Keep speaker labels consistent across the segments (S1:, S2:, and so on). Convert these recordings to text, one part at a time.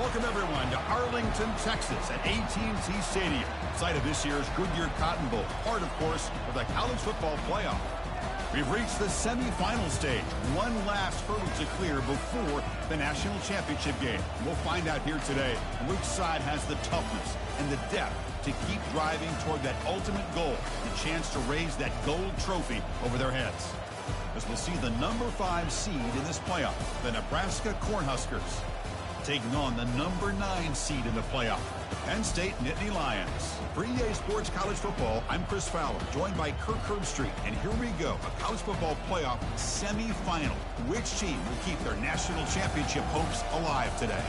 S1: Welcome, everyone, to Arlington, Texas at AT&T Stadium, site of this year's Goodyear Cotton Bowl, part, of course, of the college football playoff. We've reached the semifinal stage, one last hurdle to clear before the national championship game. We'll find out here today which side has the toughness and the depth to keep driving toward that ultimate goal, the chance to raise that gold trophy over their heads. As we'll see the number 5 seed in this playoff, the Nebraska Cornhuskers, taking on the number 9 seed in the playoff, Penn State Nittany Lions. For EA Sports College Football, I'm Chris Fowler, joined by Kirk Herbstreit. And here we go, a college football playoff semifinal. Which team will keep their national championship hopes alive today?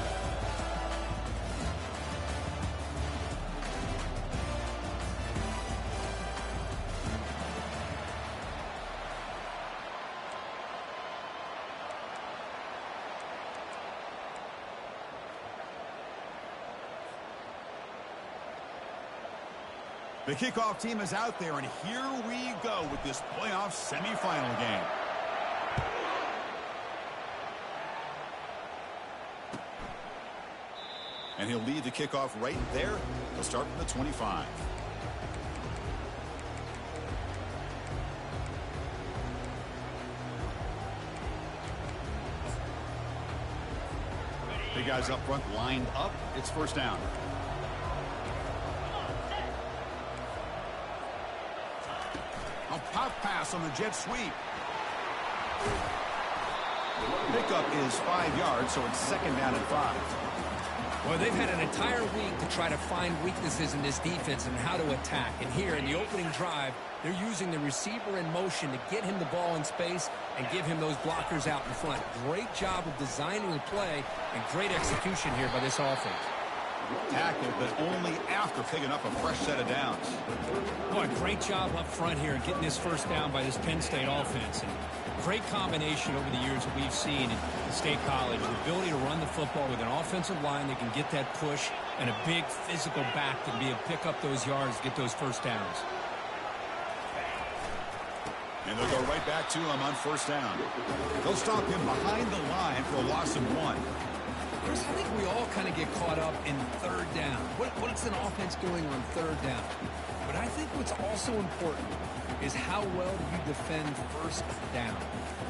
S1: The kickoff team is out there, and here we go with this playoff semifinal game. And he'll lead the kickoff right there. He'll start from the 25. Big guys up front lined up. It's first down. A pop pass on the jet sweep. Pickup is 5 yards, so it's second down and 5.
S2: Well, they've had an entire week to try to find weaknesses in this defense and how to attack. And here in the opening drive, they're using the receiver in motion to get him the ball in space and give him those blockers out in front. Great job of designing the play and great execution here by this offense.
S1: Tackled, but only after picking up a fresh set of downs.
S2: Boy, great job up front here getting this first down by this Penn State offense. And great combination over the years that we've seen in State College. The ability to run the football with an offensive line that can get that push and a big physical back to be able to pick up those yards, get those first downs.
S1: And they'll go right back to him on first down. They'll stop him behind the line for a loss of 1.
S2: Chris, I think we all kind of get caught up in third down. What's an offense doing on third down? But I think what's also important is how well do you defend first down.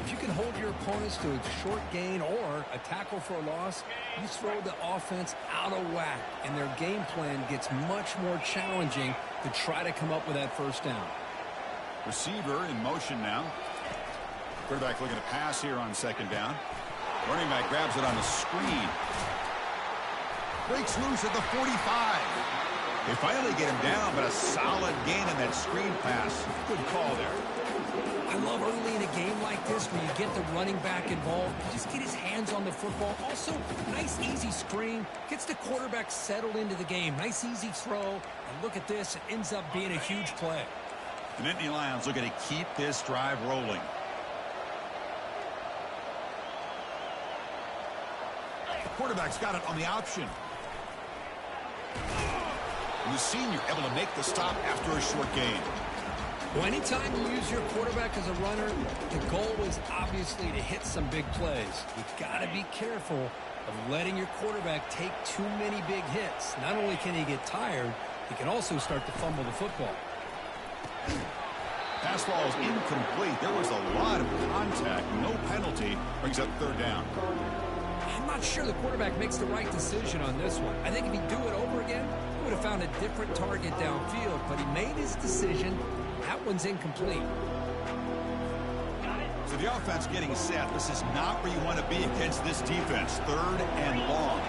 S2: If you can hold your opponents to a short gain or a tackle for a loss, you throw the offense out of whack, and their game plan gets much more challenging to try to come up with that first down.
S1: Receiver in motion now. Quarterback looking to pass here on second down. Running back grabs it on the screen. Breaks loose at the 45. They finally get him down, but a solid gain in that screen pass. Good call there.
S2: I love early in a game like this where you get the running back involved. Just get his hands on the football. Also, nice, easy screen. Gets the quarterback settled into the game. Nice, easy throw. And look at this. It ends up being a huge play.
S1: The Nittany Lions looking to keep this drive rolling. Quarterback's got it on the option. And the senior able to make the stop after a short gain.
S2: Well, anytime you use your quarterback as a runner, the goal is obviously to hit some big plays. You've got to be careful of letting your quarterback take too many big hits. Not only can he get tired, he can also start to fumble the football.
S1: Pass ball is incomplete. There was a lot of contact. No penalty. Brings up third down.
S2: I'm not sure the quarterback makes the right decision on this one. I think if he'd do it over again, he would have found a different target downfield, but he made his decision. That one's incomplete.
S1: So the offense getting set. This is not where you want to be against this defense. Third and long.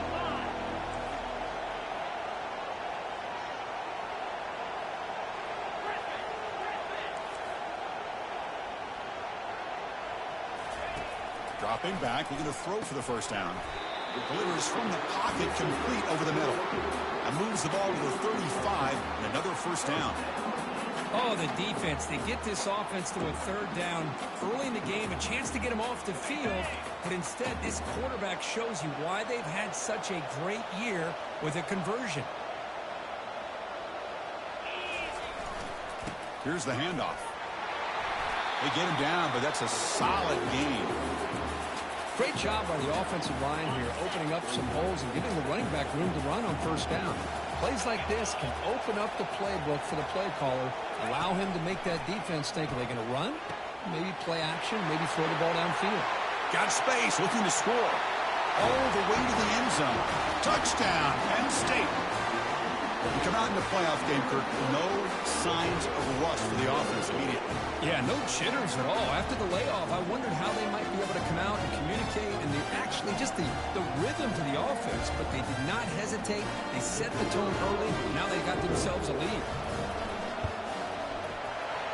S1: Dropping back, looking to throw for the first down. Delivers from the pocket, complete over the middle. And moves the ball to the 35, and another first down.
S2: Oh, the defense. They get this offense to a third down early in the game, a chance to get them off the field. But instead, this quarterback shows you why they've had such a great year with a conversion.
S1: Here's the handoff. They get him down, but that's a solid gain.
S2: Great job by the offensive line here, opening up some holes and giving the running back room to run on first down. Plays like this can open up the playbook for the play caller, allow him to make that defense think, are they going to run? Maybe play action, maybe throw the ball downfield.
S1: Got space, looking to score. All the way to the end zone. Touchdown, Penn State. You come out in the playoff game, Kirk, no signs of rust for the offense immediately.
S2: Yeah, no jitters at all. After the layoff, I wondered how they might be able to come out and communicate, and they actually just the rhythm to the offense, but they did not hesitate. They set the tone early. Now they got themselves a lead.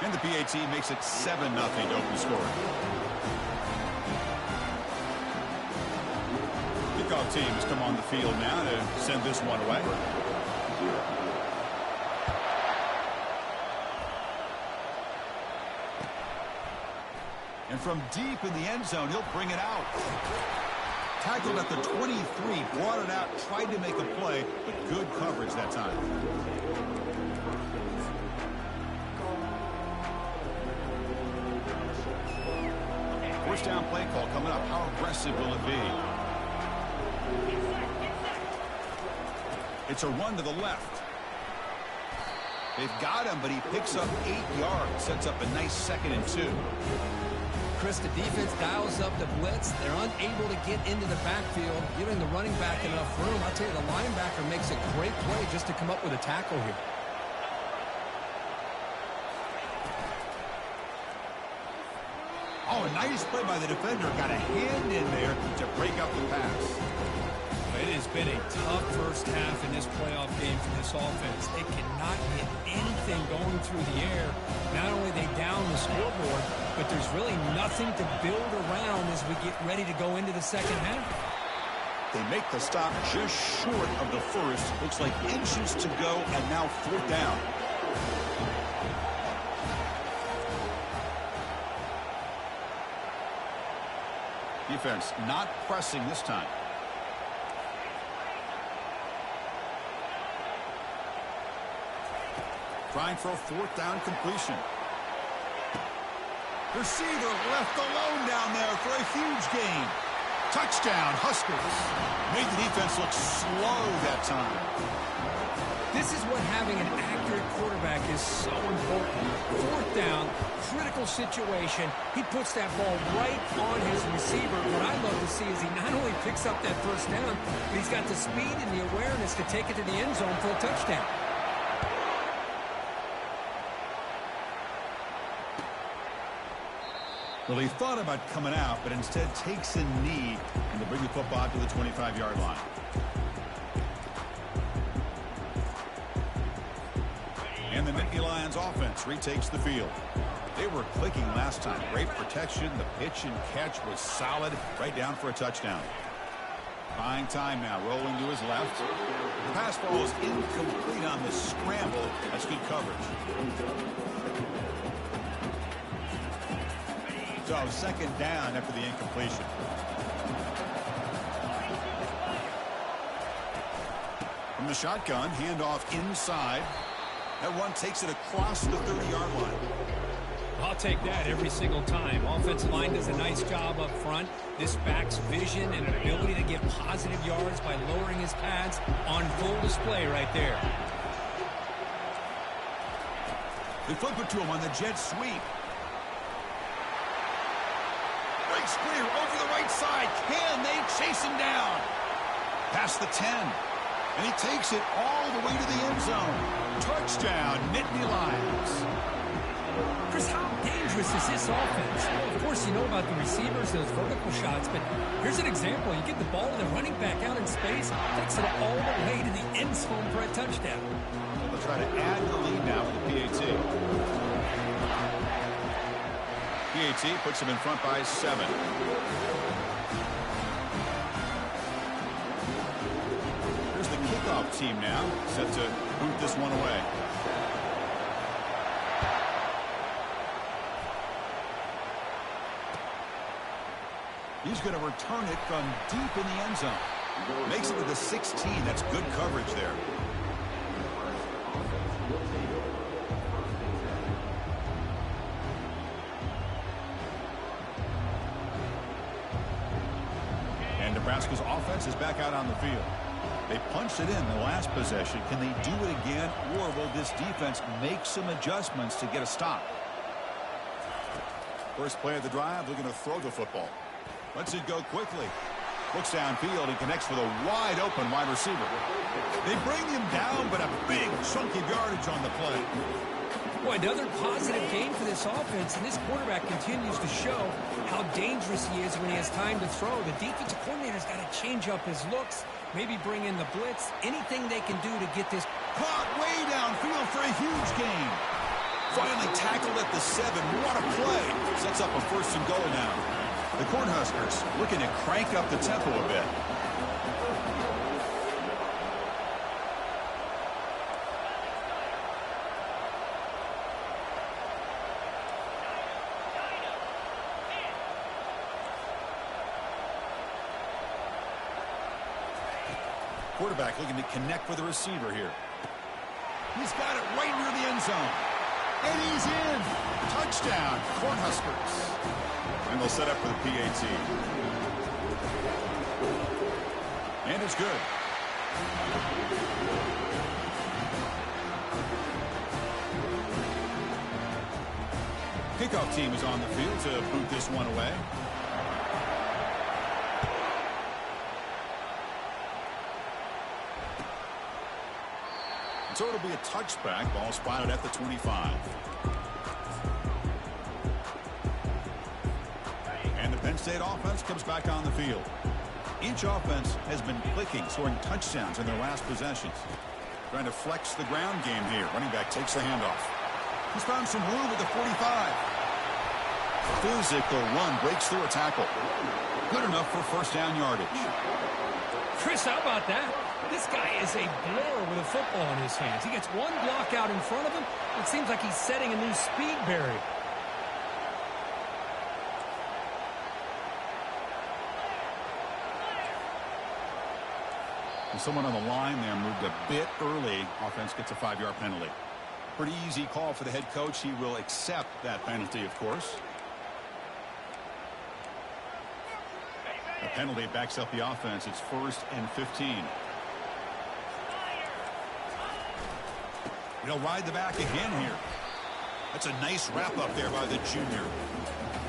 S1: And the PAT makes it 7-0 to open scoring. Kickoff teams come on the field now to send this one away. And from deep in the end zone, he'll bring it out. Tackled at the 23, brought it out, tried to make a play, but good coverage that time. First down play call coming up. How aggressive will it be? It's a run to the left. They've got him, but he picks up 8 yards. Sets up a nice 2nd and 2.
S2: Chris, the defense dials up the blitz. They're unable to get into the backfield, giving the running back enough room. I'll tell you, the linebacker makes a great play just to come up with a tackle here.
S1: Oh, a nice play by the defender. Got a hand in there to break up the pass.
S2: It has been a tough first half in this playoff game for this offense. They cannot get anything going through the air. Not only they down the scoreboard, but there's really nothing to build around as we get ready to go into the second half.
S1: They make the stop just short of the first. Looks like inches to go, and now 4th down. Defense not pressing this time. Trying for a 4th down completion. Receiver left alone down there for a huge gain. Touchdown, Huskers. Made the defense look slow that time.
S2: This is what having an accurate quarterback is so important. 4th down, critical situation. He puts that ball right on his receiver. What I love to see is he not only picks up that first down, but he's got the speed and the awareness to take it to the end zone for a touchdown.
S1: Well, he thought about coming out, but instead takes a knee and to bring the football to the 25-yard line. And the Nittany Lions offense retakes the field. They were clicking last time. Great protection. The pitch and catch was solid. Right down for a touchdown. Buying time now. Rolling to his left. The pass ball is incomplete on the scramble. That's good coverage. So 2nd down after the incompletion. From the shotgun, handoff inside. That one takes it across the 30-yard line.
S2: I'll take that every single time. Offensive line does a nice job up front. This back's vision and ability to get positive yards by lowering his pads on full display right there.
S1: They flip it to him on the jet sweep. Breaks clear over the right side. Can they chase him down? Past the 10. And he takes it all the way to the end zone. Touchdown, Nittany Lions.
S2: Chris, how dangerous is this offense? Well, of course, you know about the receivers, those vertical shots, but here's an example. You get the ball and the running back out in space, takes it all the way to the end zone for a touchdown.
S1: They'll try to add the lead now with the PAT. PAT puts them in front by 7. Here's the kickoff team now, set to boot this one away. He's going to return it from deep in the end zone. Makes it to the 16. That's good coverage there. Nebraska's offense is back out on the field. They punched it in the last possession. Can they do it again, or will this defense make some adjustments to get a stop? First play of the drive, looking to throw the football. Lets it go quickly. Looks downfield and connects with a wide-open wide receiver. They bring him down, but a big chunk of yardage on the play.
S2: Boy, another positive game for this offense, and this quarterback continues to show how dangerous he is when he has time to throw. The defensive coordinator's got to change up his looks, maybe bring in the blitz, anything they can do to get this.
S1: Caught way downfield for a huge gain. Finally tackled at the 7. What a play. Sets up a first and goal now. The Cornhuskers looking to crank up the tempo a bit. Quarterback looking to connect with the receiver here. He's got it right near the end zone. And he's in. Touchdown, Cornhuskers. And they'll set up for the PAT. And it's good. Kickoff team is on the field to boot this one away. So it'll be a touchback. Ball spotted at the 25. And the Penn State offense comes back on the field. Each offense has been clicking, scoring touchdowns in their last possessions. Trying to flex the ground game here. Running back takes the handoff. He's found some room at the 45. Physical run breaks through a tackle. Good enough for first down yardage.
S2: Chris, how about that? This guy is a blur with a football in his hands. He gets one block out in front of him. It seems like he's setting a new speed barrier.
S1: And someone on the line there moved a bit early. Offense gets a 5-yard penalty. Pretty easy call for the head coach. He will accept that penalty, of course. The penalty backs up the offense. It's 1st and 15. He'll ride the back again here. That's a nice wrap up there by the junior.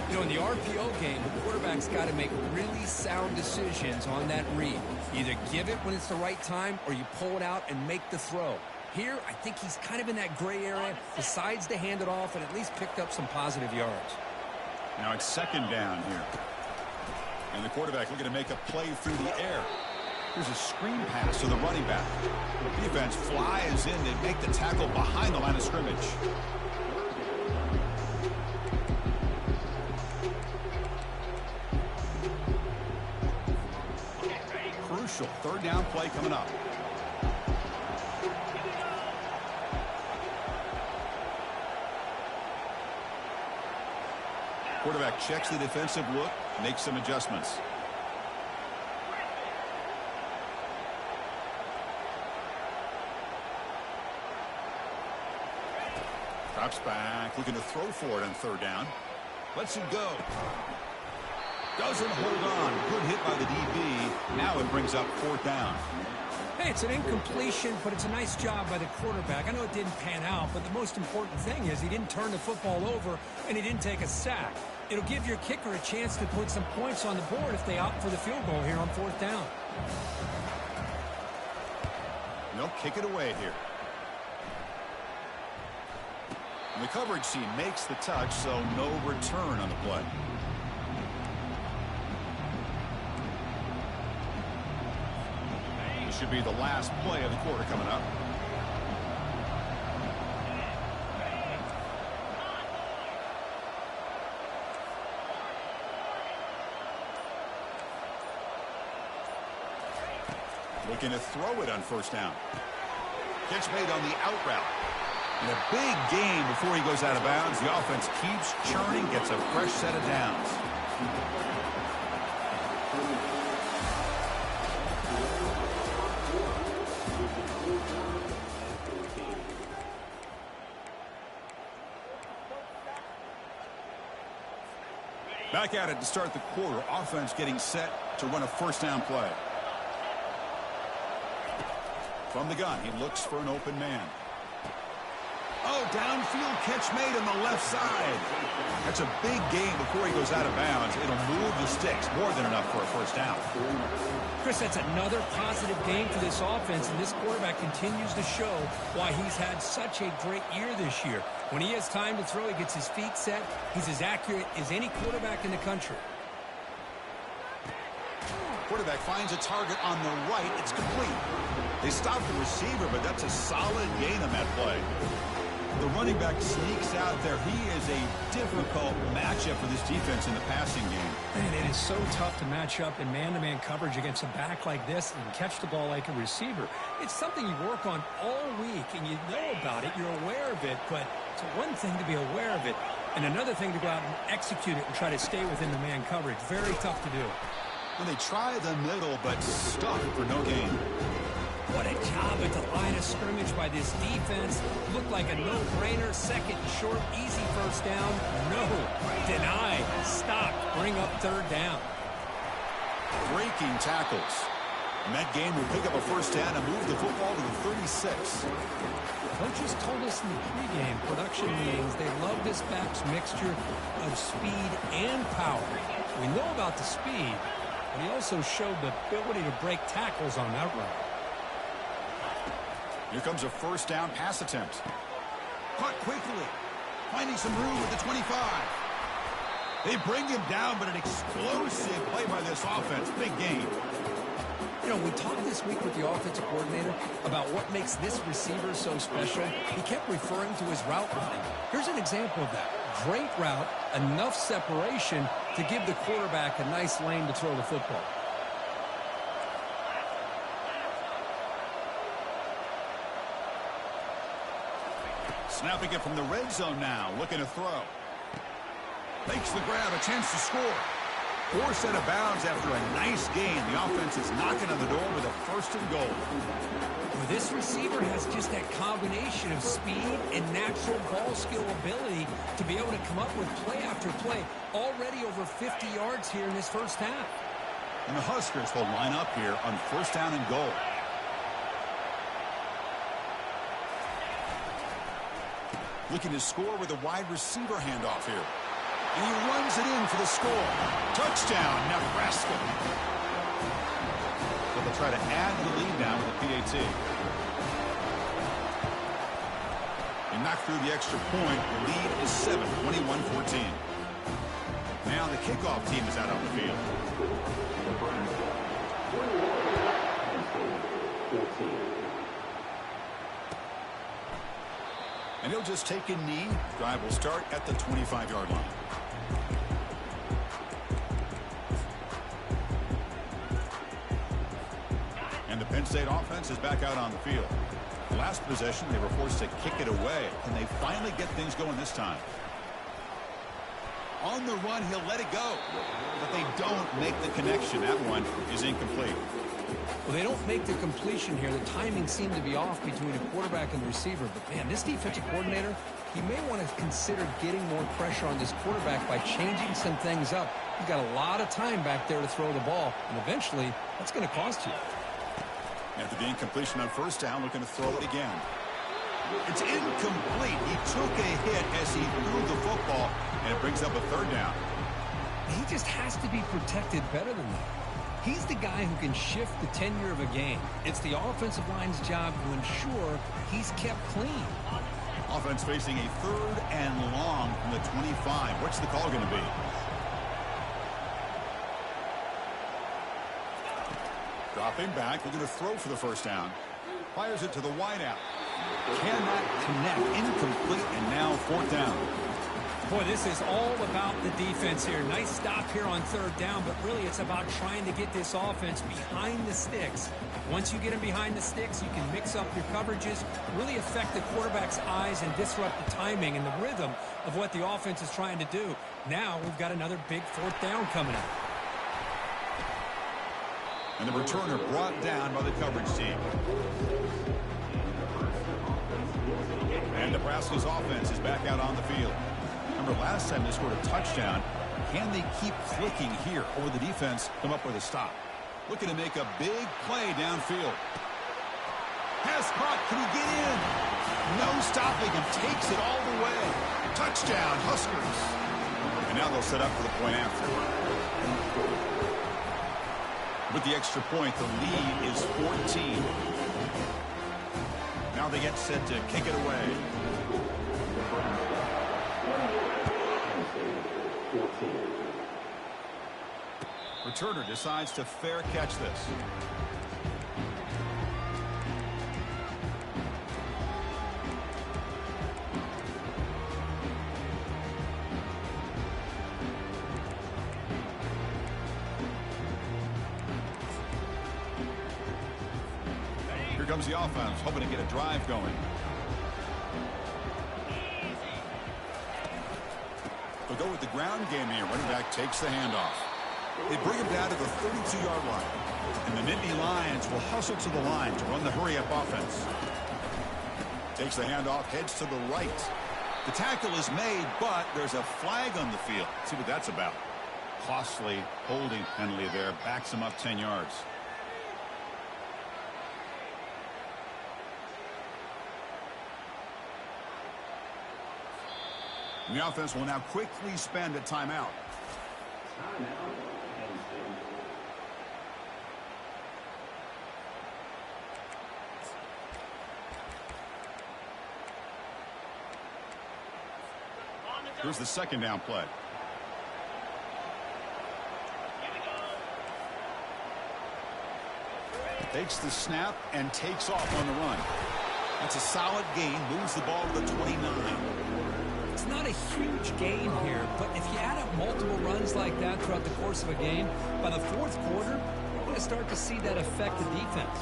S2: You know, in the RPO game, the quarterback's got to make really sound decisions on that read. Either give it when it's the right time or you pull it out and make the throw. Here, I think he's kind of in that gray area, decides to hand it off and at least picked up some positive yards.
S1: Now it's second down here. And the quarterback looking to make a play through the air. Here's a screen pass to the running back. The defense flies in. They make the tackle behind the line of scrimmage. Crucial third down play coming up. Quarterback checks the defensive look, makes some adjustments. Drops back, looking to throw for it on third down. Lets it go. Doesn't hold on. Good hit by the DB. Now it brings up 4th down.
S2: Hey, it's an incompletion, but it's a nice job by the quarterback. I know it didn't pan out, but the most important thing is he didn't turn the football over and he didn't take a sack. It'll give your kicker a chance to put some points on the board if they opt for the field goal here on 4th down.
S1: They'll kick it away here. And the coverage team makes the touch, so no return on the play. This should be the last play of the quarter coming up. Looking to throw it on first down. Catch made on the out route. And a big gain before he goes out of bounds. The offense keeps churning, gets a fresh set of downs. Back at it to start the quarter. Offense getting set to run a first down play. From the gun, he looks for an open man. Oh, downfield catch made on the left side. That's a big gain before he goes out of bounds. It'll move the sticks, more than enough for a first down.
S2: Chris, that's another positive game for this offense, and this quarterback continues to show why he's had such a great year this year. When he has time to throw, he gets his feet set. He's as accurate as any quarterback in the country.
S1: Quarterback finds a target on the right. It's complete. They stop the receiver, but that's a solid gain on that play. The running back sneaks out there. He is a difficult matchup for this defense in the passing game.
S2: Man, it is so tough to match up in man-to-man coverage against a back like this and catch the ball like a receiver. It's something you work on all week, and you know about it. You're aware of it, but it's one thing to be aware of it, and another thing to go out and execute it and try to stay within the man coverage. Very tough to do.
S1: And they try the middle, but stop for no gain.
S2: What a job at the line of scrimmage by this defense. Looked like a no-brainer. Second and short, easy first down. No. Denied. Stopped. Bring up third down.
S1: Breaking tackles. And that game will pick up a first down and move the football to the 36.
S2: Coaches told us in the pregame production meetings they love this back's mixture of speed and power. We know about the speed, but he also showed the ability to break tackles on that run.
S1: Here comes a first down pass attempt. Caught quickly. Finding some room at the 25. They bring him down, but an explosive play by this offense. Big gain.
S2: You know, we talked this week with the offensive coordinator about what makes this receiver so special. He kept referring to his route running. Here's an example of that. Great route, enough separation to give the quarterback a nice lane to throw the football.
S1: Snapping it from the red zone now, looking to throw. Makes the grab, a chance to score. Forced out of bounds after a nice gain. The offense is knocking on the door with a first and goal.
S2: Well, this receiver has just that combination of speed and natural ball skill ability to be able to come up with play after play. Already over 50 yards here in this first half.
S1: And the Huskers will line up here on first down and goal. Looking to score with a wide receiver handoff here. And he runs it in for the score. Touchdown, Nebraska. So they'll try to add the lead now with a PAT. They knock through the extra point. The lead is 7, 21-14. Now the kickoff team is out on the field. And he'll just take a knee. Drive will start at the 25-yard line. And the Penn State offense is back out on the field. Last possession, they were forced to kick it away. And they finally get things going this time. On the run, he'll let it go. But they don't make the connection. That one is incomplete.
S2: Well, they don't make the completion here. The timing seemed to be off between a quarterback and the receiver. But, man, this defensive coordinator, he may want to consider getting more pressure on this quarterback by changing some things up. He's got a lot of time back there to throw the ball. And eventually, that's going to cost you.
S1: After the incompletion on first down, looking to throw it again. It's incomplete. He took a hit as he threw the football, and it brings up a third down.
S2: He just has to be protected better than that. He's the guy who can shift the tenure of a game. It's the offensive line's job to ensure he's kept clean.
S1: Offense facing a third and long from the 25. What's the call going to be? Dropping back, looking to throw for the first down. Fires it to the wideout. Cannot connect. Incomplete, and now fourth down.
S2: Boy, this is all about the defense here. Nice stop here on third down, but really it's about trying to get this offense behind the sticks. Once you get them behind the sticks, you can mix up your coverages, really affect the quarterback's eyes and disrupt the timing and the rhythm of what the offense is trying to do. Now we've got another big fourth down coming up.
S1: And the returner brought down by the coverage team. And Nebraska's offense is back out on the field. Remember, last time they scored a touchdown, Can they keep clicking here, or will the defense come up with a stop? Looking to make a big play downfield. Has caught. Can he get in? No stopping him. Takes it all the way. Touchdown, Huskers. And now they'll set up for the point after. With the extra point, the lead is 14. Now they get set to kick it away. Returner decides to fair catch this. Here comes the offense, hoping to get a drive going. They'll go with the ground game here. Running back takes the handoff. They bring him down to the 32-yard line. And the Nittany Lions will hustle to the line to run the hurry-up offense. Takes the handoff, heads to the right. The tackle is made, but there's a flag on the field. Let's see what that's about. Costly holding penalty there. Backs him up 10 yards. The offense will now quickly spend a timeout. Here's the second down play. Takes the snap and takes off on the run. That's a solid gain. Moves the ball to the 29.
S2: It's not a huge gain here, but if you add up multiple runs like that throughout the course of a game, by the fourth quarter, you're going to start to see that affect the defense.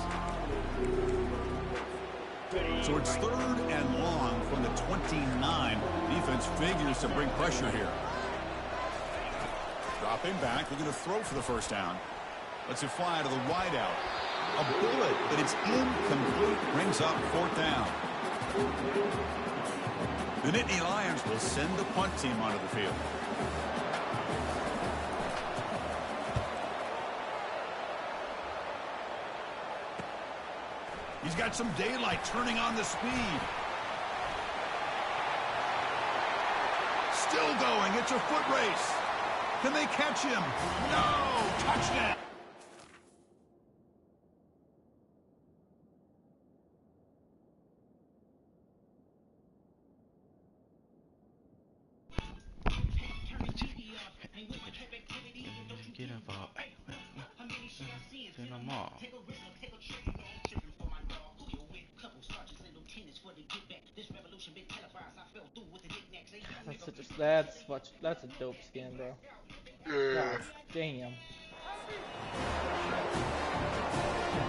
S1: So it's third and long from the 29. Defense figures to bring pressure here. Dropping back, looking to throw for the first down. Lets it fly to the wideout. A bullet, but it's incomplete. Brings up fourth down. The Nittany Lions will send the punt team onto the field. He's got some daylight, turning on the speed. Still going. It's a foot race. Can they catch him? No. Touchdown.
S3: Get about them all.
S4: That's a dope skin, bro. God damn.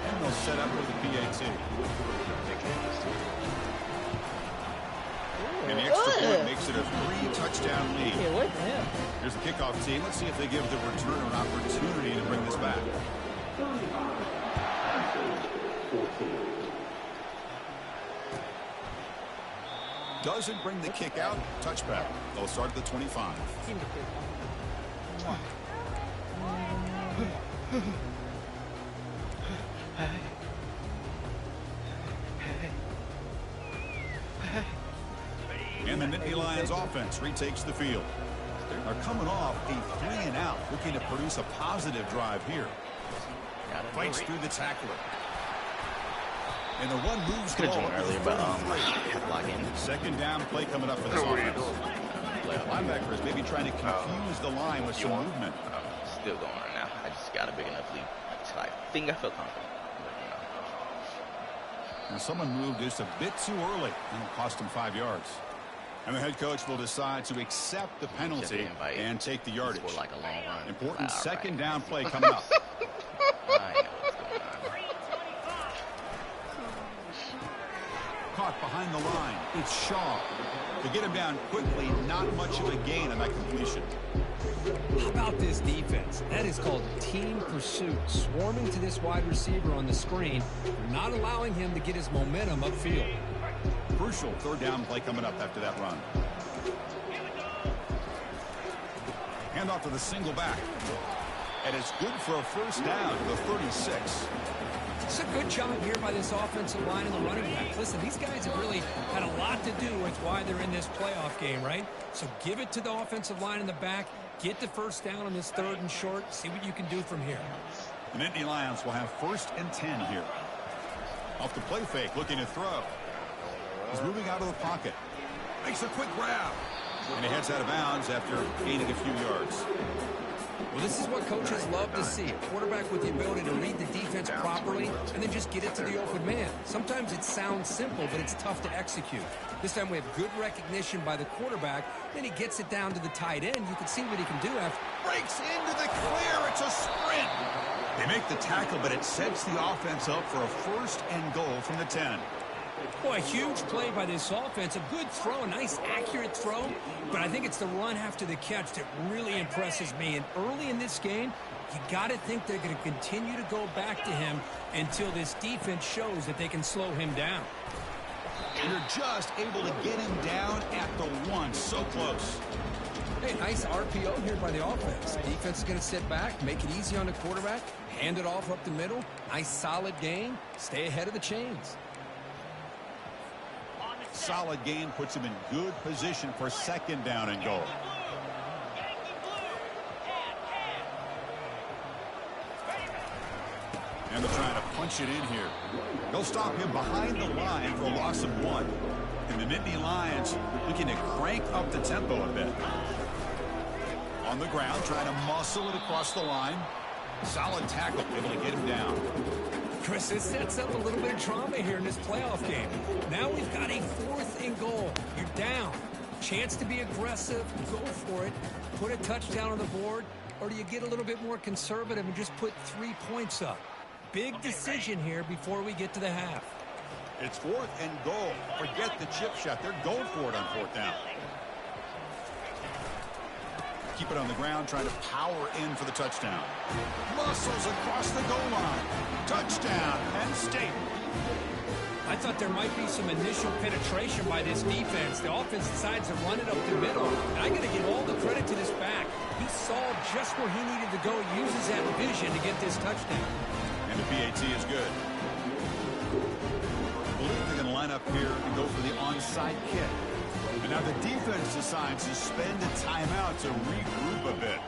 S1: And they'll set up with the PAT. And the extra point makes it a 3-touchdown lead.
S4: Get away from him.
S1: Here's the kickoff team. Let's see if they give the returner an opportunity to bring this back. Doesn't bring the kick out. Touchback. They'll start at the 25. And the Nittany Lions offense retakes the field. They're coming off a 3-and-out, looking to produce a positive drive here. Fights through the tackler. And the one moves the ball earlier, but second down play coming up for this offense. Linebackers maybe trying to confuse the line with some movement.
S3: Still going right now. I just got a big enough lead. I think I feel confident.
S1: And someone moved just a bit too early, and it'll cost him 5 yards. And the head coach will decide to accept the penalty and take the yardage.
S3: Like a long run.
S1: Important second down play coming up. Caught behind the line. It's Shaw. To get him down quickly, not much of a gain on that completion.
S2: How about this defense? That is called team pursuit. Swarming to this wide receiver on the screen, not allowing him to get his momentum upfield.
S1: Crucial third down play coming up after that run. handoff to the single back. And it's good for a first down to the 36.
S2: It's a good job here by this offensive line and the running back. Listen, these guys have really had a lot to do with why they're in this playoff game, right? So give it to the offensive line in the back. Get the first down on this 3rd and short. See what you can do from here.
S1: The Nittany Lions will have 1st and 10 here. Off the play fake, looking to throw. He's moving out of the pocket. Makes a quick grab. And he heads out of bounds after gaining a few yards.
S2: Well, this is what coaches love to see. A quarterback with the ability to read the defense properly and then just get it to the open man. Sometimes it sounds simple, but it's tough to execute. This time we have good recognition by the quarterback. Then he gets it down to the tight end. You can see what he can do after.
S1: Breaks into the clear. It's a sprint. They make the tackle, but it sets the offense up for a 1st and goal from the 10.
S2: Boy, a huge play by this offense. A good throw, a nice accurate throw. But I think it's the run after the catch that really impresses me. And early in this game, you got to think they're going to continue to go back to him until this defense shows that they can slow him down.
S1: And you're just able to get him down at the 1. So close.
S2: Hey, nice RPO here by the offense. Defense is going to sit back, make it easy on the quarterback, hand it off up the middle. Nice solid gain. Stay ahead of the chains.
S1: Solid gain puts him in good position for 2nd down and goal. And they're trying to punch it in here. They'll stop him behind the line for a loss of 1. And the Nittany Lions looking to crank up the tempo a bit. On the ground, trying to muscle it across the line. Solid tackle, able to get him down.
S2: Chris, this sets up a little bit of drama here in this playoff game. Now we've got a 4th and goal. You're down. Chance to be aggressive. Go for it. Put a touchdown on the board. Or do you get a little bit more conservative and just put 3 points up? Big decision here before we get to the half.
S1: It's 4th and goal. Forget the chip shot. They're going for it on 4th down. Keep it on the ground, trying to power in for the touchdown. Muscles across the goal line. Touchdown, Penn State.
S2: I thought there might be some initial penetration by this defense. The offense decides to run it up the middle. And I got to give all the credit to this back. He saw just where he needed to go, uses that vision to get this touchdown.
S1: And the PAT is good. I believe they're going to line up here and go for the onside kick. And now the defense decides to spend a timeout to regroup a bit.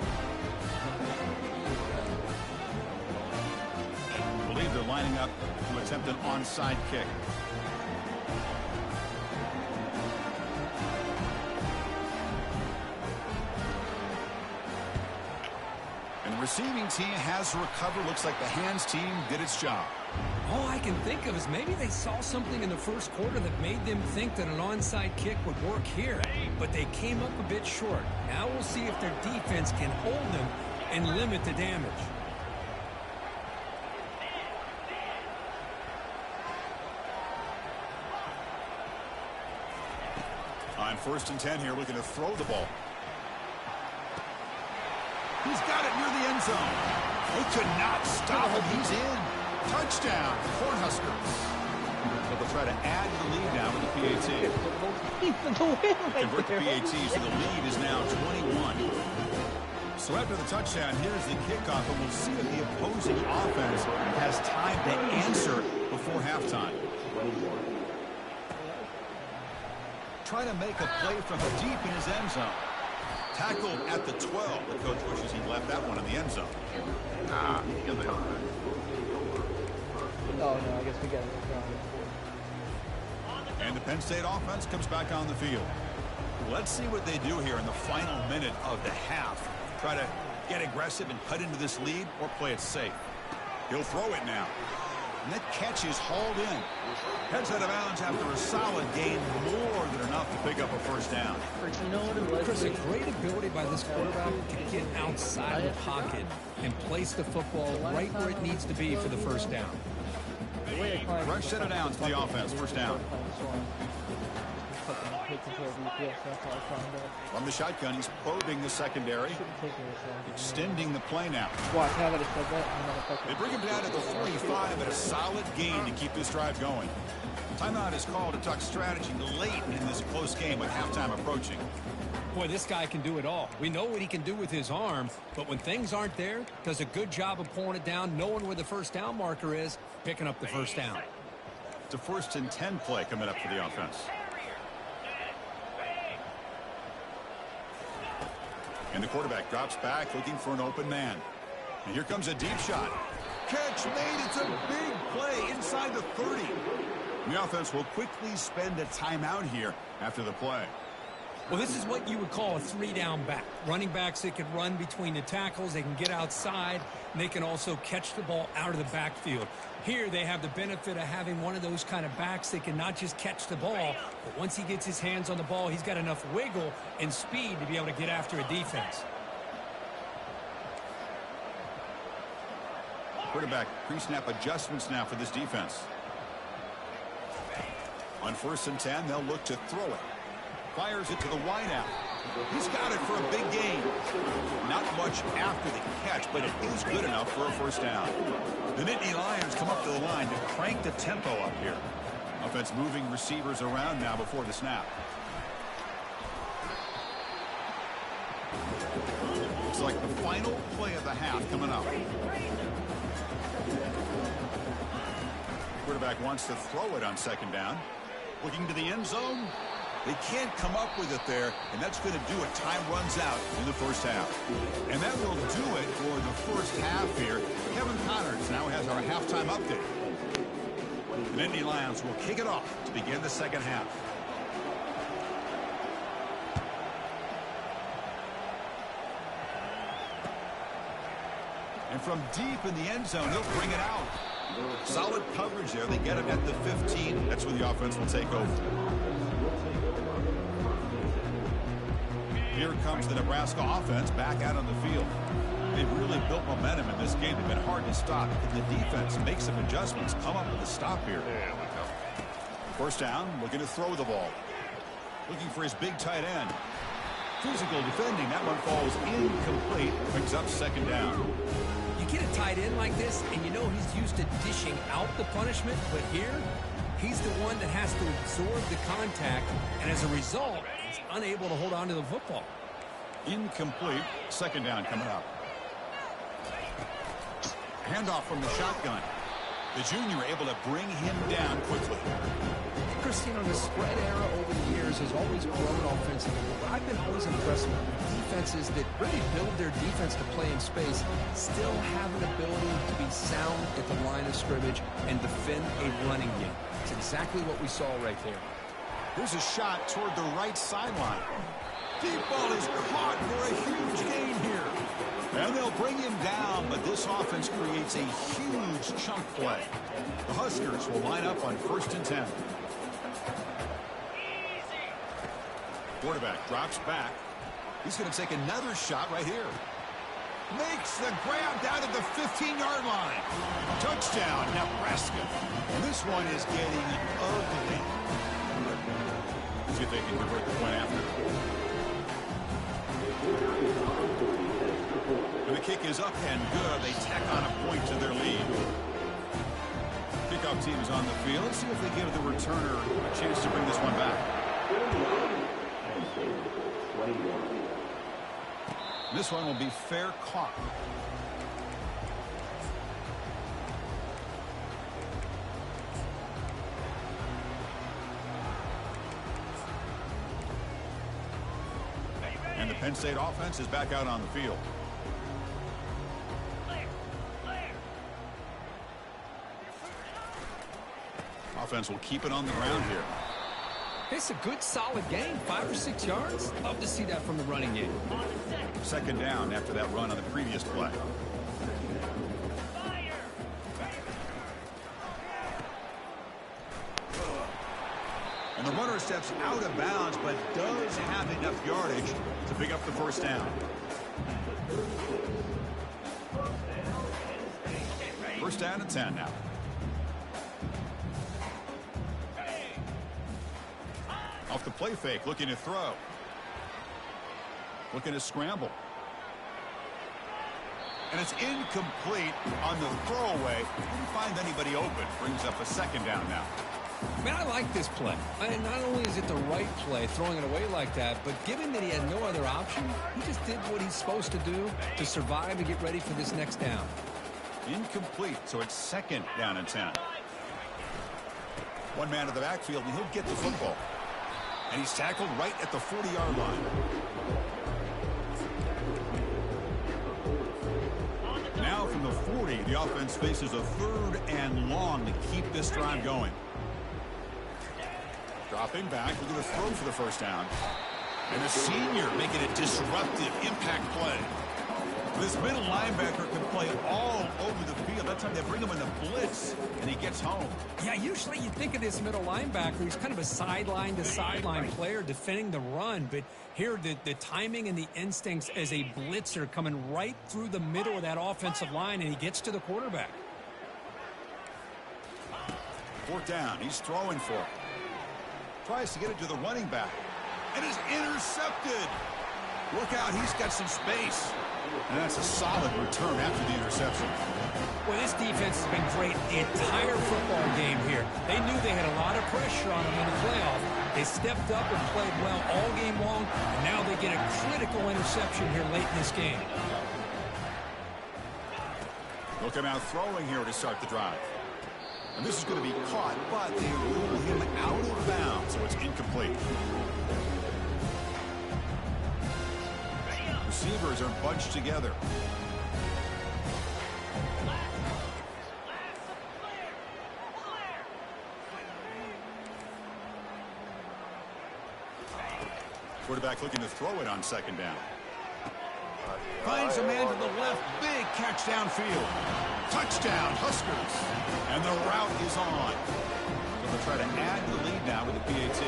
S1: I believe they're lining up to attempt an onside kick. And the receiving team has to recover. Looks like the hands team did its job.
S2: All I can think of is maybe they saw something in the first quarter that made them think that an onside kick would work here, but they came up a bit short. Now we'll see if their defense can hold them and limit the damage.
S1: On 1st and 10 here, looking to throw the ball. He's got it near the end zone. They could not stop him. He's in. Touchdown, Cornhuskers. But they'll try to add to the lead now with the PAT. Convert the PAT, so the lead is now 21. So after the touchdown, here's the kickoff, and we'll see if the opposing offense has time to answer before halftime. Trying to make a play from deep in his end zone. Tackled at the 12. The coach wishes he left that one in the end zone.
S4: Oh, no, I guess we got it.
S1: And the Penn State offense comes back on the field. Let's see what they do here in the final minute of the half. Try to get aggressive and cut into this lead or play it safe. He'll throw it now. And that catch is hauled in. Heads out of bounds after a solid gain, more than enough to pick up a first down.
S4: You know what it was?
S2: Chris, a great ability by this quarterback to get outside the pocket and place the football right where it needs to be for the first down.
S1: Fresh set of downs for the offense. First down.
S4: take control of EPS. That's all I found out.
S1: From the shotgun, he's probing the secondary,
S4: Shouldn't take me this long.
S1: extending the play now.
S4: Watch, now that I said that, I'm gonna fucking...
S1: They bring him down to the 45 and a solid gain to keep this drive going. Timeout is called to talk strategy late in this close game with halftime approaching.
S2: Boy, this guy can do it all. We know what he can do with his arm, but when things aren't there, does a good job of pulling it down, knowing where the first down marker is, picking up the first down.
S1: It's a 1st and 10 play coming up for the offense. And the quarterback drops back looking for an open man. And here comes a deep shot. Catch made. It's a big play inside the 30. The offense will quickly spend a timeout here after the play.
S2: Well, this is what you would call a 3-down back. Running backs that can run between the tackles, they can get outside, and they can also catch the ball out of the backfield. Here they have the benefit of having one of those kind of backs that can not just catch the ball, but once he gets his hands on the ball, he's got enough wiggle and speed to be able to get after a defense.
S1: Quarterback pre-snap adjustments now for this defense. On 1st and 10, they'll look to throw it. Fires it to the wideout. He's got it for a big gain. Not much after the catch, but it is good enough for a first down. The Nittany Lions come up to the line to crank the tempo up here. Offense moving receivers around now before the snap. Looks like the final play of the half coming up. Quarterback wants to throw it on 2nd down. Looking to the end zone. They can't come up with it there, and that's going to do it. Time runs out in the first half. And that will do it for the first half here. Kevin Connors now has our halftime update. The Nittany Lions will kick it off to begin the second half. And from deep in the end zone, he'll bring it out. Solid coverage there. They get him at the 15. That's where the offense will take over. Here comes the Nebraska offense back out on the field. They've really built momentum in this game. They've been hard to stop. Can the defense make some adjustments, come up with a stop here? First down, looking to throw the ball. Looking for his big tight end. Physical defending. That one falls incomplete. Brings up 2nd down.
S2: You get a tight end like this, and you know he's used to dishing out the punishment, but here, he's the one that has to absorb the contact, and as a result, he's unable to hold on to the football.
S1: Incomplete. 2nd down coming up. Handoff from the shotgun. The junior able to bring him down quickly.
S2: Christine, on the spread era over the years has always grown offensively, but I've been always impressed with defenses that really build their defense to play in space, still have an ability to be sound at the line of scrimmage and defend a running game. It's exactly what we saw right there.
S1: Here's a shot toward the right sideline. Deep ball is caught for a huge gain here. And they'll bring him down, but this offense creates a huge chunk play. The Huskers will line up on 1st and 10. Quarterback drops back. He's going to take another shot right here. Makes the grab down at the 15-yard line. Touchdown, Nebraska. And this one is getting ugly. See if they can convert the point after. And the kick is up and good. They tack on a point to their lead. Kickoff team is on the field. Let's see if they give the returner a chance to bring this one back. This one will be fair caught. And the Penn State offense is back out on the field. Offense will keep it on the ground here.
S2: It's a good, solid game, 5 or 6 yards. Love to see that from the running game.
S1: 2nd down after that run on the previous play. And the runner steps out of bounds, but does have enough yardage to pick up the first down. First down and 10 now. Off the play fake, looking to throw. Looking to scramble. And it's incomplete on the throwaway. Didn't find anybody open. Brings up a second down now.
S2: Man, I like this play. And not only is it the right play, throwing it away like that, but given that he had no other option, he just did what he's supposed to do to survive and get ready for this next down.
S1: Incomplete, so it's second down and 10. One man in the backfield, and he'll get the football. And he's tackled right at the 40-yard line. Now from the 40, the offense faces a third and long to keep this drive going. Dropping back, we're going to throw for the first down. And the senior making a disruptive impact play. This middle linebacker can play all over the field. That's how they bring him in the blitz, and he gets home.
S2: Yeah, usually you think of this middle linebacker, he's kind of a sideline-to-sideline player defending the run, but here the timing and the instincts as a blitzer coming right through the middle of that offensive line, and he gets to the quarterback.
S1: Fourth down, he's throwing for it. Tries to get it to the running back, and is intercepted. Look out, he's got some space. And that's a solid return after the interception.
S2: Well, this defense has been great the entire football game here. They knew they had a lot of pressure on them in the playoff. They stepped up and played well all game long, and now they get a critical interception here late in this game.
S1: Look at out throwing here to start the drive. And this is going to be caught, but they rule him out of bounds, so it's incomplete. Receivers are bunched together. Quarterback looking to throw it on second down. Finds a man to the left. Big catch downfield. Touchdown, Huskers. And the route is on. So they'll try to add to the lead now with the PAT.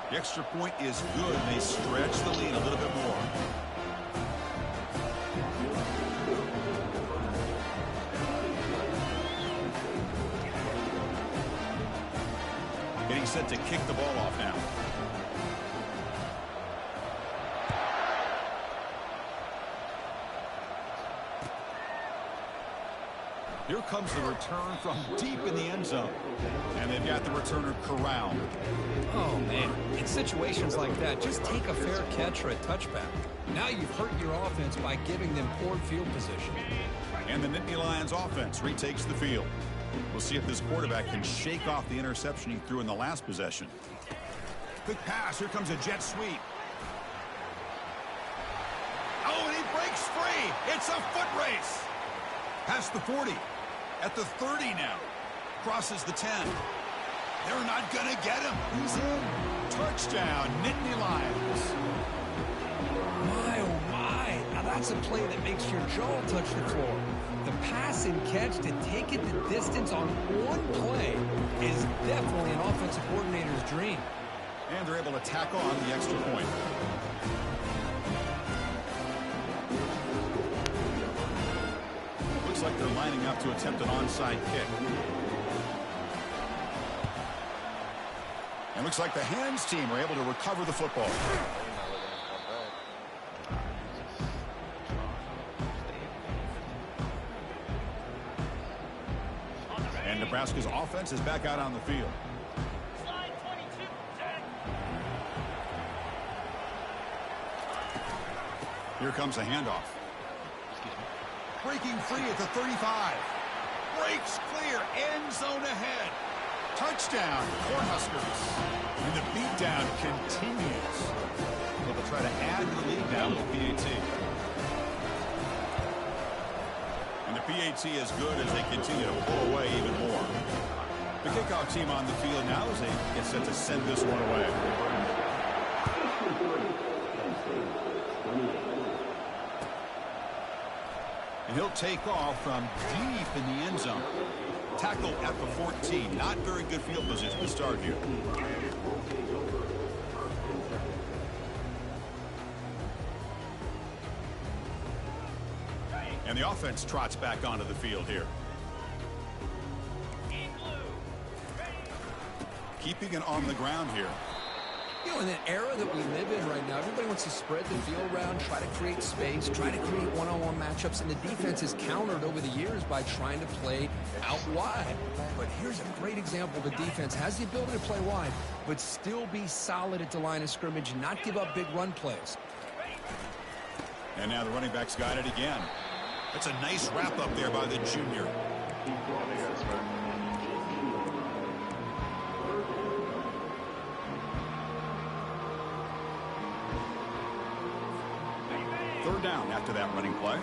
S1: The extra point is good. They stretch the lead a little bit more. Getting set to kick the ball off now. Here comes the return from deep in the end zone. And they've got the returner corralled.
S2: Oh, man. In situations like that, just take a fair catch or a touchback. Now you've hurt your offense by giving them poor field position.
S1: And the Nittany Lions offense retakes the field. We'll see if this quarterback can shake off the interception he threw in the last possession. Quick pass. Here comes a jet sweep. Oh, and he breaks free. It's a foot race. Past the 40. At the 30 now. Crosses the 10. They're not going to get him. He's in. Touchdown, Nittany Lions.
S2: My, oh, my. Now that's a play that makes your jaw touch the floor. The pass and catch to take it the distance on one play is definitely an offensive coordinator's dream.
S1: And they're able to tack on the extra point. Looks like they're lining up to attempt an onside kick. And looks like the hands team are able to recover the football. And Nebraska's offense is back out on the field. Here comes a handoff. Breaking free at the 35. Breaks clear. End zone ahead. Touchdown, Cornhuskers. And the beatdown continues. Well, they'll try to add to the lead now with PAT. And the PAT is good as they continue to pull away even more. The kickoff team on the field now as they get set to send this one away. And he'll take off from deep in the end zone. Tackle at the 14. Not very good field position to start here. And the offense trots back onto the field here. keeping it on the ground here.
S2: You know, in an era that we live in right now, everybody wants to spread the field around, try to create space, try to create one-on-one matchups, and the defense is countered over the years by trying to play out wide. But here's a great example of a defense has the ability to play wide, but still be solid at the line of scrimmage and not give up big run plays.
S1: And now the running back's got it again. That's a nice wrap up there by the junior. Third down after that running play.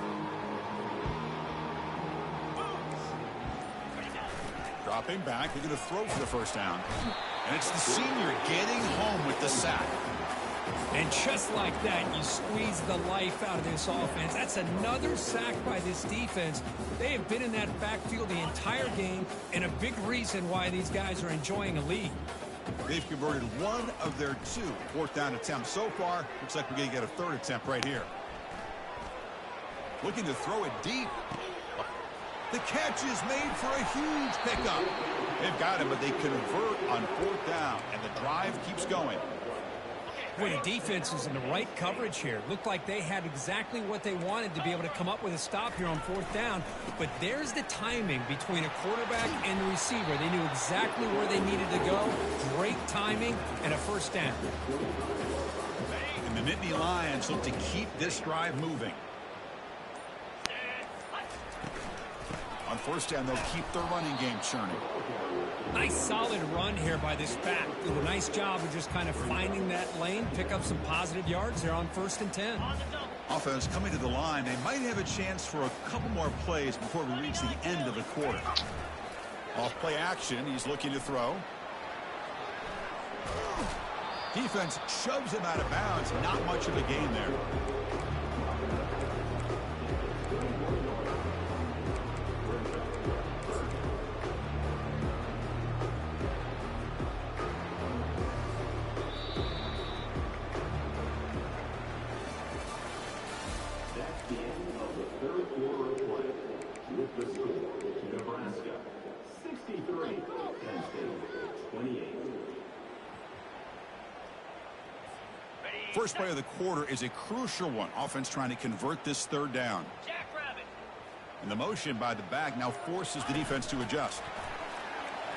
S1: Dropping back, they're going to throw for the first down. And it's the senior getting home with the sack.
S2: And just like that, you squeeze the life out of this offense. That's another sack by this defense. They have been in that backfield the entire game, and a big reason why these guys are enjoying a lead.
S1: They've converted one of their 2 fourth down attempts so far. Looks like we're going to get a third attempt right here. Looking to throw it deep. The catch is made for a huge pickup. They've got him, but they convert on fourth down, and the drive keeps going.
S2: Boy, the defense is in the right coverage here. Looked like they had exactly what they wanted to be able to come up with a stop here on fourth down. But there's the timing between a quarterback and the receiver. They knew exactly where they needed to go. Great timing and a first down.
S1: And the Nittany Lions look to keep this drive moving. On first down, they'll keep their running game churning.
S2: Nice solid run here by this back. Did a nice job of just kind of finding that lane, pick up some positive yards there on 1st and 10.
S1: Offense coming to the line. They might have a chance for a couple more plays before we reach the end of the quarter. Off play action, he's looking to throw. Defense shoves him out of bounds. Not much of a gain there. First play of the quarter is a crucial one. Offense trying to convert this third down. And the motion by the back now forces the defense to adjust.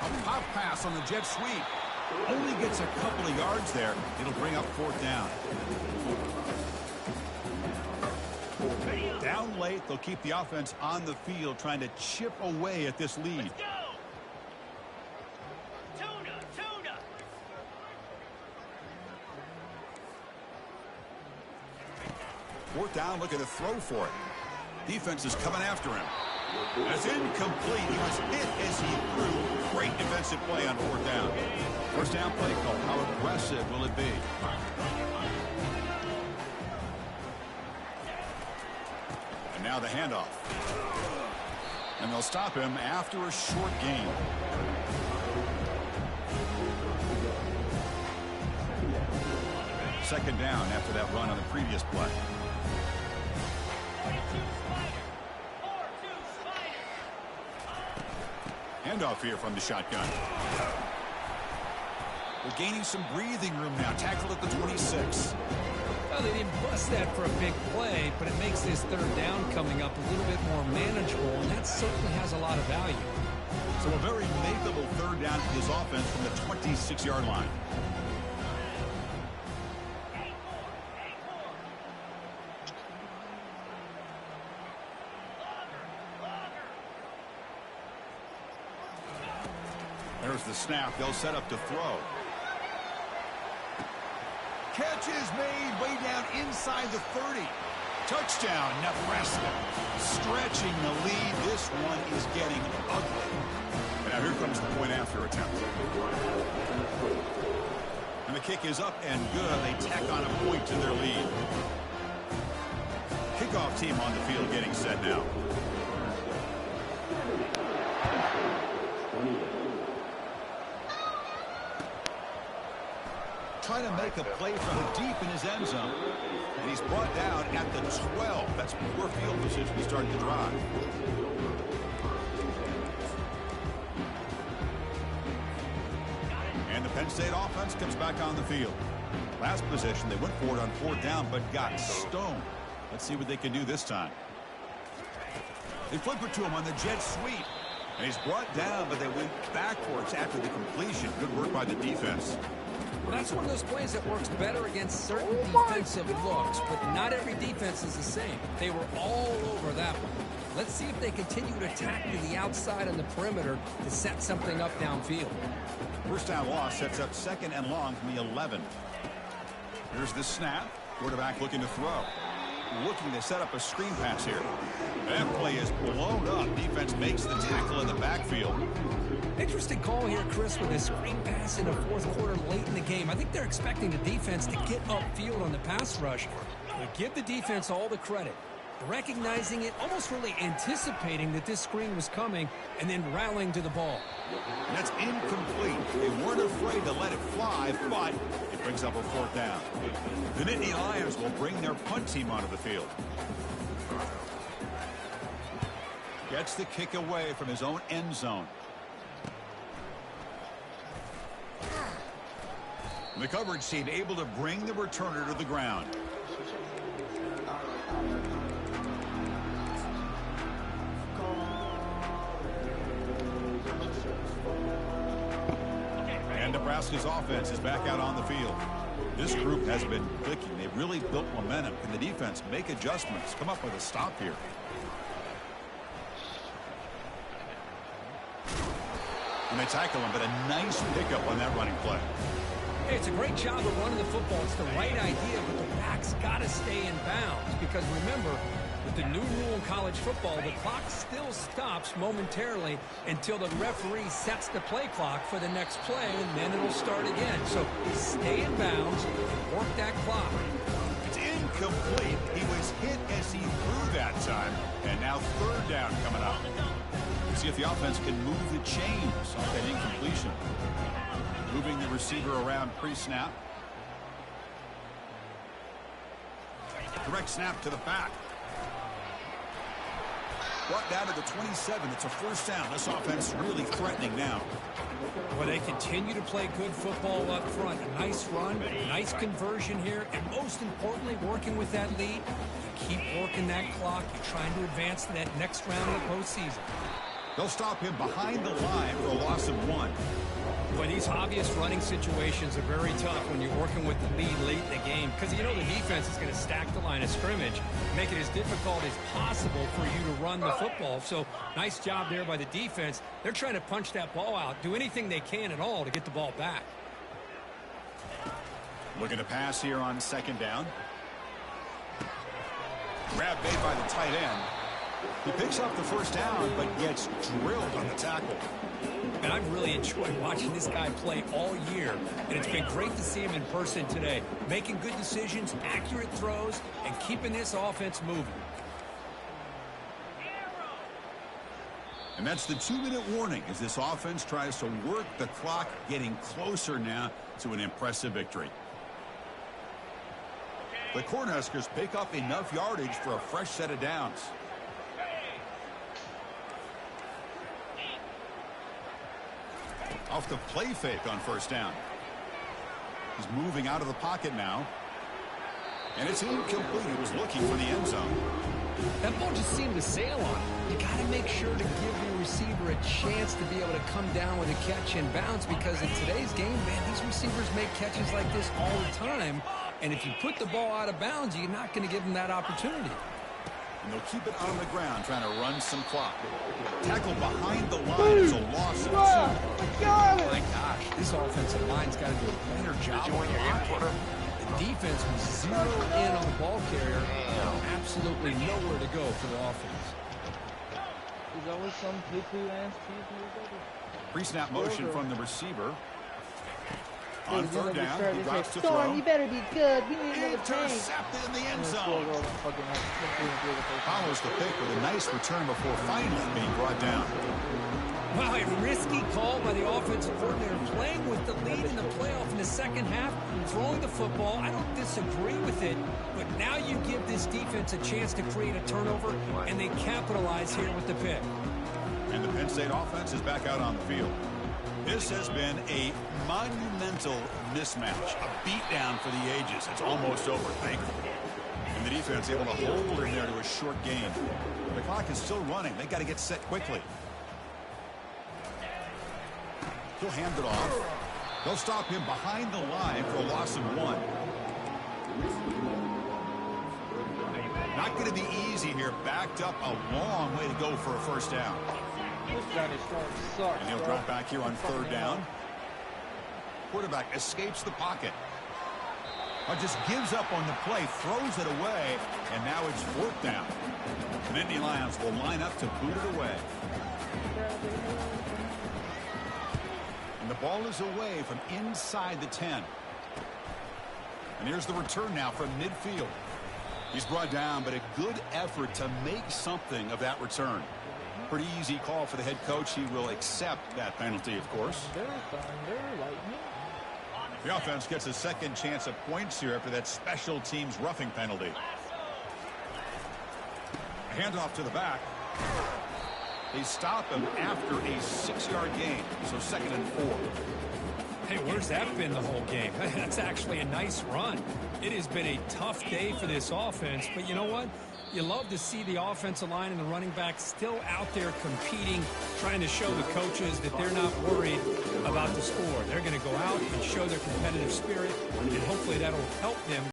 S1: A pop pass on the jet sweep. Only gets a couple of yards there. It'll bring up fourth down. Down late, they'll keep the offense on the field trying to chip away at this lead. Fourth down, looking to throw for it. Defense is coming after him. That's incomplete. He was hit as he threw. Great defensive play on fourth down. First down play call. How aggressive will it be? And now the handoff. And they'll stop him after a short gain. Second down after that run on the previous play. Handoff here from the shotgun. We're gaining some breathing room now. Tackled at the 26.
S2: Well, they didn't bust that for a big play, but it makes this third down coming up a little bit more manageable, and that certainly has a lot of value.
S1: So a very makeable third down for this offense from the 26-yard line. There's the snap. They'll set up to throw. Catch is made way down inside the 30. Touchdown, Nebraska. Stretching the lead. This one is getting ugly. And now here comes the point after attempt. And the kick is up and good. They tack on a point to their lead. Kickoff team on the field getting set now. Trying to make a play from deep in his end zone. And he's brought down at the 12. That's poor field position to start the drive. And the Penn State offense comes back on the field. Last possession, they went for it on 4th down, but got stoned. Let's see what they can do this time. They flip it to him on the jet sweep. And he's brought down, but they went backwards after the completion. Good work by the defense.
S2: Well, that's one of those plays that works better against certain defensive looks, but not every defense is the same. They were all over that one. Let's see if they continue to attack to the outside on the perimeter to set something up downfield.
S1: First down loss sets up 2nd and long from the 11. Here's the snap. Quarterback looking to throw. Looking to set up a screen pass here. That play is blown up. Defense makes the tackle in the backfield.
S2: Interesting call here, Chris, with a screen pass in the 4th quarter late in the game. I think they're expecting the defense to get upfield on the pass rush. But give the defense all the credit. Recognizing it, almost really anticipating that this screen was coming, and then rallying to the ball.
S1: And that's incomplete. They weren't afraid to let it fly, but it brings up a 4th down. The Nittany Lions will bring their punt team onto the field. Gets the kick away from his own end zone. The coverage team able to bring the returner to the ground. And Nebraska's offense is back out on the field. This group has been clicking. They've really built momentum. Can the defense make adjustments? Come up with a stop here. And they tackle him, but a nice pickup on that running play.
S2: Hey, it's a great job of running the football. It's the right idea, but the back's got to stay in bounds. Because remember, with the new rule in college football, the clock still stops momentarily until the referee sets the play clock for the next play, and then it'll start again. So stay in bounds, work that clock.
S1: It's incomplete. He was hit as he threw that time. And now 3rd down coming up. See if the offense can move the chains off that incompletion. Moving the receiver around pre-snap. Direct snap to the back. Brought down to the 27. It's a 1st down. This offense really threatening now.
S2: Well, they continue to play good football up front. A nice run, nice conversion here, and most importantly, working with that lead. You keep working that clock. You're trying to advance to that next round of the postseason.
S1: They'll stop him behind the line for a loss of 1.
S2: But these obvious running situations are very tough when you're working with the lead late in the game, because you know the defense is going to stack the line of scrimmage, make it as difficult as possible for you to run the football. So nice job there by the defense. They're trying to punch that ball out, do anything they can at all to get the ball back.
S1: Looking to pass here on 2nd down. Grab made by the tight end. He picks up the 1st down, but gets drilled on the tackle.
S2: And I've really enjoyed watching this guy play all year, and it's been great to see him in person today, making good decisions, accurate throws, and keeping this offense moving.
S1: And that's the 2-minute warning as this offense tries to work the clock, getting closer now to an impressive victory. The Cornhuskers pick up enough yardage for a fresh set of downs. Off the play fake on 1st down. He's moving out of the pocket now. And it's incomplete. He was looking for the end zone.
S2: That ball just seemed to sail on him. You got to make sure to give your receiver a chance to be able to come down with a catch and bounce, because in today's game, man, these receivers make catches like this all the time. And if you put the ball out of bounds, you're not going to give them that opportunity.
S1: And they'll keep it on the ground, trying to run some clock. Tackle behind the line is a loss of 2.
S2: Oh my gosh, this offensive line's got to do a better job of blocking. The defense was 0 in on the ball carrier. Absolutely nowhere to go for the offense.
S4: There's always some Lance
S1: Pre-snap motion from the receiver. On 3rd down, he drops to
S4: Storm,
S1: throw.
S4: you better be good. We need another tank.
S1: Intercepted in the end zone. Follows the pick with a nice return before finally being brought down.
S2: Wow, a risky call by the offensive coordinator, playing with the lead in the playoff in the 2nd half, throwing the football. I don't disagree with it, but now you give this defense a chance to create a turnover, and they capitalize here with the pick.
S1: And the Penn State offense is back out on the field. This has been a monumental mismatch, a beatdown for the ages. It's almost over, thankfully. And the defense able to hold in there to a short gain. The clock is still running. They got to get set quickly. He'll hand it off. They'll stop him behind the line for a loss of 1. Not going to be easy here. Backed up a long way to go for a first down.
S4: This Johnny Storm sucks.
S1: And he'll drop back here on 3rd down. Quarterback escapes the pocket. Just gives up on the play, throws it away, and now it's 4th down. The Nittany Lions will line up to boot it away. And the ball is away from inside the 10. And here's the return now from midfield. He's brought down, but a good effort to make something of that return. Pretty easy call for the head coach. He will accept that penalty, of course. The offense gets a second chance at points here after that special teams roughing penalty. A handoff to the back. They stop him after a 6-yard gain, so 2nd and 4.
S5: Hey, where's that been the whole game? That's actually a nice run. It has been a tough day for this offense, but you know what? You love to see the offensive line and the running backs still out there competing, trying to show the coaches that they're not worried about the score. They're going to go out and show their competitive spirit, and hopefully that'll help them